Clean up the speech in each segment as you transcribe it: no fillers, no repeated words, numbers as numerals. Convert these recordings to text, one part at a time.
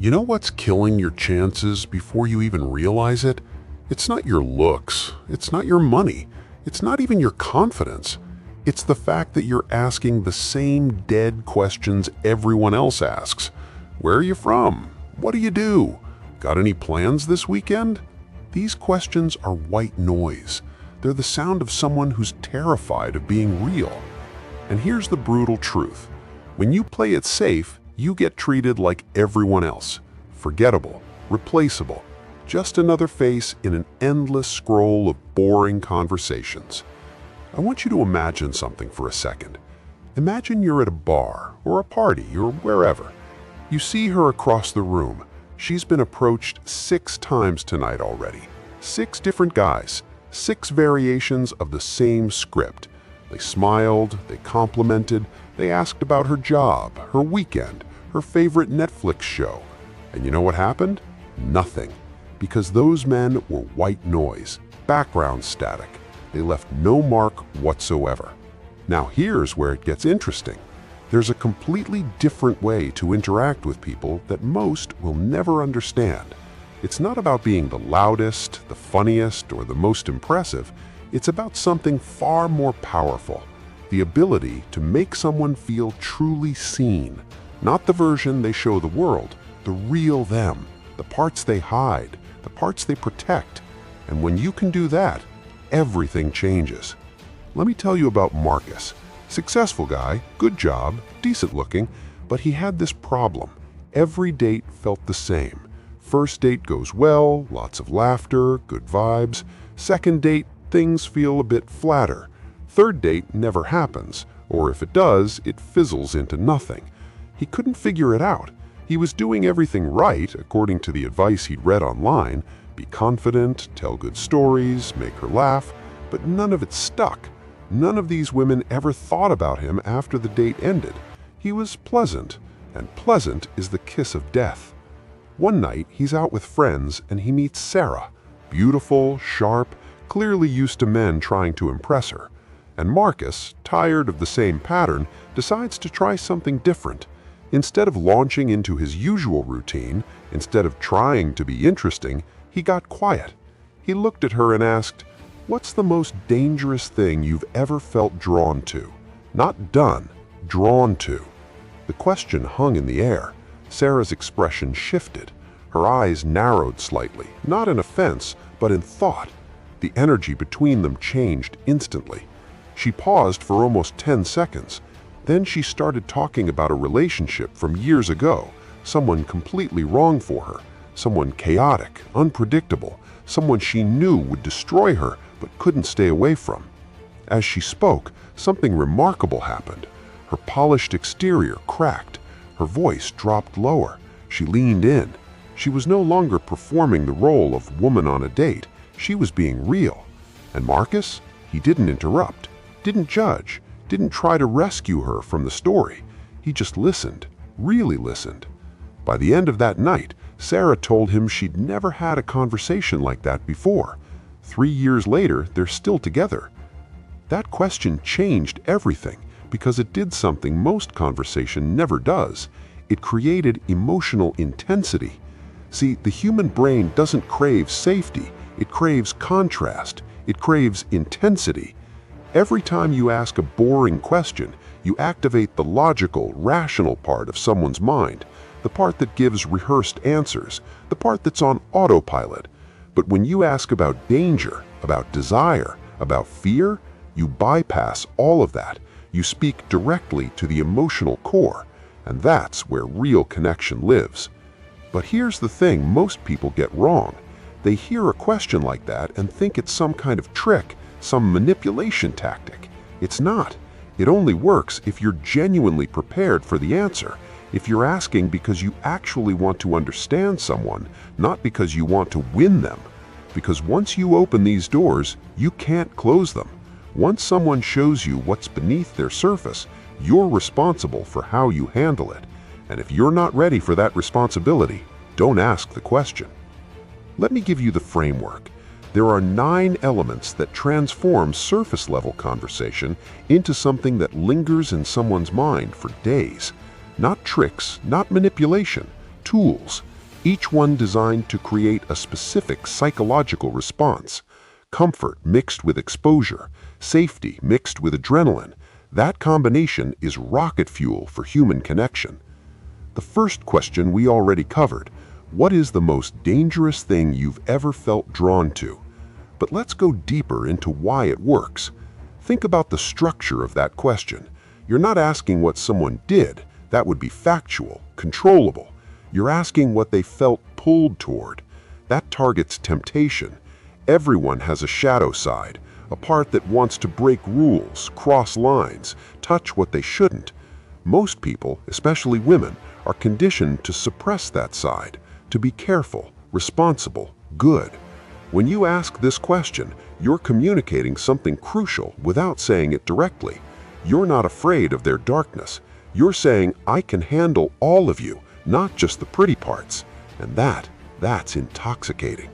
You know what's killing your chances before you even realize it? It's not your looks, it's not your money, it's not even your confidence. It's the fact that you're asking the same dead questions everyone else asks. Where are you from? What do you do? Got any plans this weekend? These questions are white noise. They're the sound of someone who's terrified of being real. And here's the brutal truth. When you play it safe, you get treated like everyone else. Forgettable, replaceable, just another face in an endless scroll of boring conversations. I want you to imagine something for a second. Imagine you're at a bar or a party or wherever. You see her across the room. She's been approached 6 times tonight already. 6 different guys, 6 variations of the same script. They smiled, they complimented, they asked about her job, her weekend, her favorite Netflix show. And you know what happened? Nothing. Because those men were white noise, background static. They left no mark whatsoever. Now here's where it gets interesting. There's a completely different way to interact with people that most will never understand. It's not about being the loudest, the funniest, or the most impressive. It's about something far more powerful. The ability to make someone feel truly seen. Not the version they show the world, the real them, the parts they hide, the parts they protect. And when you can do that, everything changes. Let me tell you about Marcus. Successful guy, good job, decent looking, but he had this problem. Every date felt the same. First date goes well, lots of laughter, good vibes. Second date, things feel a bit flatter. Third date never happens, or if it does, it fizzles into nothing. He couldn't figure it out. He was doing everything right, according to the advice he'd read online. Be confident, tell good stories, make her laugh, but none of it stuck. None of these women ever thought about him after the date ended. He was pleasant, and pleasant is the kiss of death. One night, he's out with friends and he meets Sarah. Beautiful, sharp, clearly used to men trying to impress her. And Marcus, tired of the same pattern, decides to try something different. Instead of launching into his usual routine, instead of trying to be interesting, he got quiet. He looked at her and asked, "What's the most dangerous thing you've ever felt drawn to?" Not done, drawn to. The question hung in the air. Sarah's expression shifted. Her eyes narrowed slightly, not in offense, but in thought. The energy between them changed instantly. She paused for almost 10 seconds. Then she started talking about a relationship from years ago, someone completely wrong for her, someone chaotic, unpredictable, someone she knew would destroy her but couldn't stay away from. As she spoke, something remarkable happened. Her polished exterior cracked. Her voice dropped lower. She leaned in. She was no longer performing the role of woman on a date. She was being real. And Marcus? He didn't interrupt, didn't judge, didn't try to rescue her from the story. He just listened, really listened. By the end of that night, Sarah told him she'd never had a conversation like that before. 3 years later, they're still together. That question changed everything because it did something most conversation never does. It created emotional intensity. See, the human brain doesn't crave safety. It craves contrast. It craves intensity. Every time you ask a boring question, you activate the logical, rational part of someone's mind, the part that gives rehearsed answers, the part that's on autopilot. But when you ask about danger, about desire, about fear, you bypass all of that. You speak directly to the emotional core, and that's where real connection lives. But here's the thing most people get wrong. They hear a question like that and think it's some kind of trick, some manipulation tactic. It's not. It only works if you're genuinely prepared for the answer, if you're asking because you actually want to understand someone, not because you want to win them. Because once you open these doors, you can't close them. Once someone shows you what's beneath their surface, you're responsible for how you handle it. And if you're not ready for that responsibility, don't ask the question. Let me give you the framework. There are 9 elements that transform surface-level conversation into something that lingers in someone's mind for days. Not tricks, not manipulation, tools. each one designed to create a specific psychological response. Comfort mixed with exposure, safety mixed with adrenaline. That combination is rocket fuel for human connection. The first question we already covered. What is the most dangerous thing you've ever felt drawn to? But let's go deeper into why it works. Think about the structure of that question. You're not asking what someone did. That would be factual, controllable. You're asking what they felt pulled toward. That targets temptation. Everyone has a shadow side, a part that wants to break rules, cross lines, touch what they shouldn't. Most people, especially women, are conditioned to suppress that side, to be careful, responsible, good. When you ask this question, you're communicating something crucial without saying it directly. You're not afraid of their darkness. You're saying, I can handle all of you, not just the pretty parts. And that's intoxicating.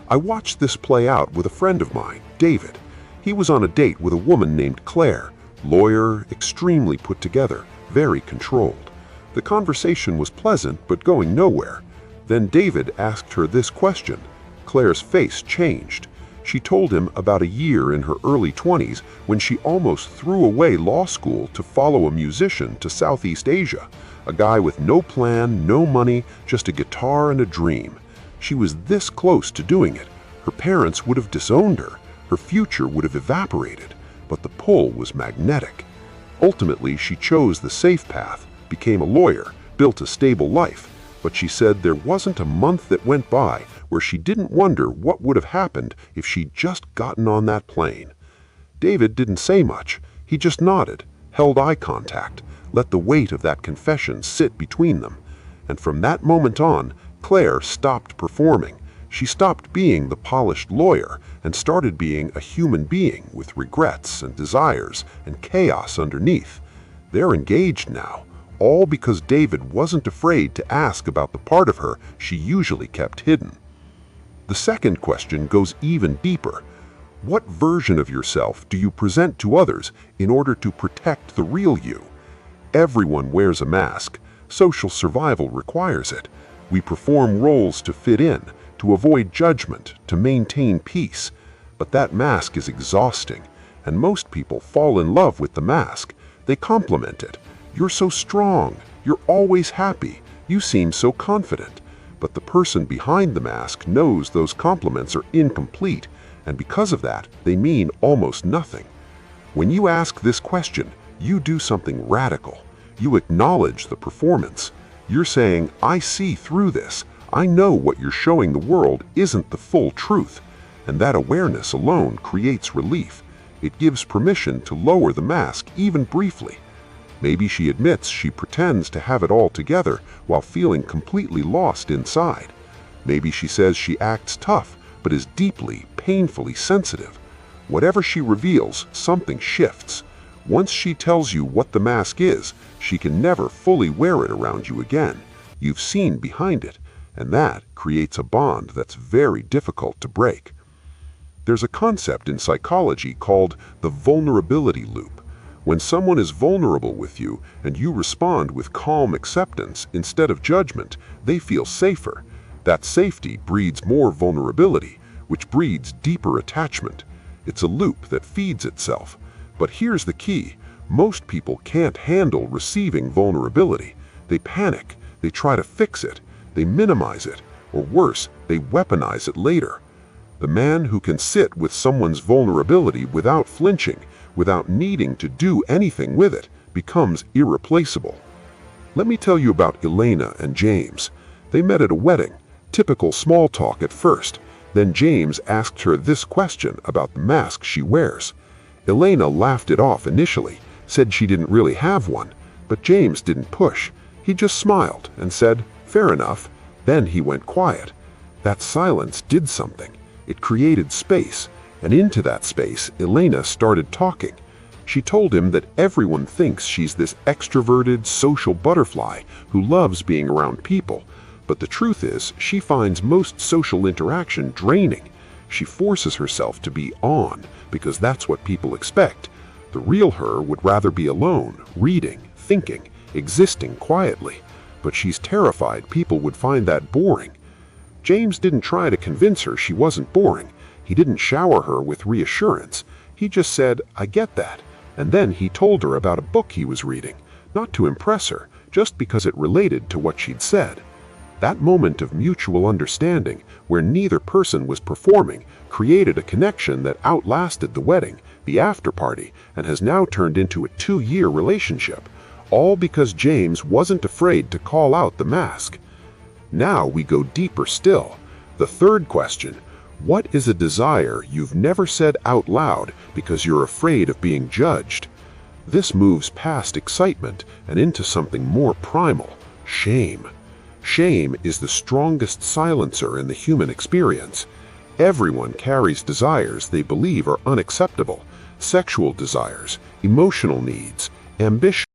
I watched this play out with a friend of mine, David. He was on a date with a woman named Claire, lawyer, extremely put together, very controlled. The conversation was pleasant, but going nowhere. Then David asked her this question. Claire's face changed. She told him about a year in her early 20s when she almost threw away law school to follow a musician to Southeast Asia, a guy with no plan, no money, just a guitar and a dream. She was this close to doing it. Her parents would have disowned her. Her future would have evaporated, but the pull was magnetic. Ultimately, she chose the safe path, became a lawyer, built a stable life, but she said there wasn't a month that went by where she didn't wonder what would have happened if she'd just gotten on that plane. David didn't say much. He just nodded, held eye contact, let the weight of that confession sit between them. And from that moment on, Claire stopped performing. She stopped being the polished lawyer and started being a human being with regrets and desires and chaos underneath. They're engaged now, all because David wasn't afraid to ask about the part of her she usually kept hidden. The second question goes even deeper. What version of yourself do you present to others in order to protect the real you? Everyone wears a mask. Social survival requires it. We perform roles to fit in, to avoid judgment, to maintain peace. But that mask is exhausting, and most people fall in love with the mask. They compliment it. You're so strong. You're always happy. You seem so confident. But the person behind the mask knows those compliments are incomplete, and because of that, they mean almost nothing. When you ask this question, you do something radical. You acknowledge the performance. You're saying, I see through this. I know what you're showing the world isn't the full truth. And that awareness alone creates relief. It gives permission to lower the mask even briefly. Maybe she admits she pretends to have it all together while feeling completely lost inside. Maybe she says she acts tough but is deeply, painfully sensitive. Whatever she reveals, something shifts. Once she tells you what the mask is, she can never fully wear it around you again. You've seen behind it, and that creates a bond that's very difficult to break. There's a concept in psychology called the vulnerability loop. When someone is vulnerable with you and you respond with calm acceptance instead of judgment, they feel safer. That safety breeds more vulnerability, which breeds deeper attachment. It's a loop that feeds itself. But here's the key. Most people can't handle receiving vulnerability. They panic. They try to fix it. They minimize it. Or worse, they weaponize it later. The man who can sit with someone's vulnerability without flinching, without needing to do anything with it, becomes irreplaceable. Let me tell you about Elena and James. They met at a wedding. Typical small talk at first. Then James asked her this question about the mask she wears. Elena laughed it off initially, said she didn't really have one, but James didn't push. He just smiled and said, "Fair enough." Then he went quiet. That silence did something. It created space, and into that space, Elena started talking. She told him that everyone thinks she's this extroverted, social butterfly who loves being around people, but the truth is, she finds most social interaction draining. She forces herself to be on, because that's what people expect. The real her would rather be alone, reading, thinking, existing quietly. but she's terrified people would find that boring. James didn't try to convince her she wasn't boring. He didn't shower her with reassurance. He just said, "I get that." And then he told her about a book he was reading, not to impress her, just because it related to what she'd said. That moment of mutual understanding, where neither person was performing, created a connection that outlasted the wedding, the after-party, and has now turned into a 2-year relationship, all because James wasn't afraid to call out the mask. Now we go deeper still. The third question: what is a desire you've never said out loud because you're afraid of being judged? This moves past excitement and into something more primal: shame. Shame is the strongest silencer in the human experience. Everyone carries desires they believe are unacceptable: sexual desires, emotional needs, ambition.